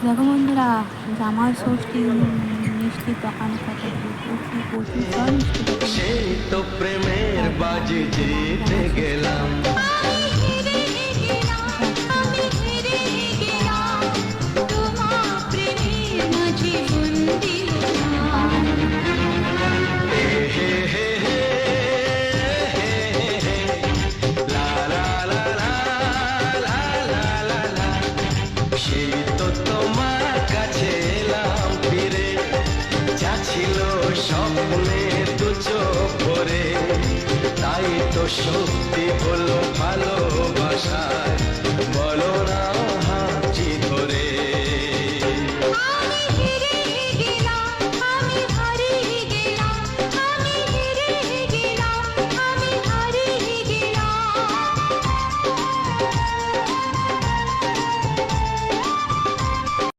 দেখো বন্ধুরা, জামাই ষষ্ঠী মিষ্টির দোকানে কত ভিড়, প্রচুর প্রচুর সব মিষ্টি দোকান। সেই তো প্রেমের বাজি জিতে গেলাম। সেই তো তোমার কাছে এলাম ফিরে, যা ছিল স্বপ্নে দু চোখ ভরে, তাই তো সত্যি হলো ভালোবাসায়।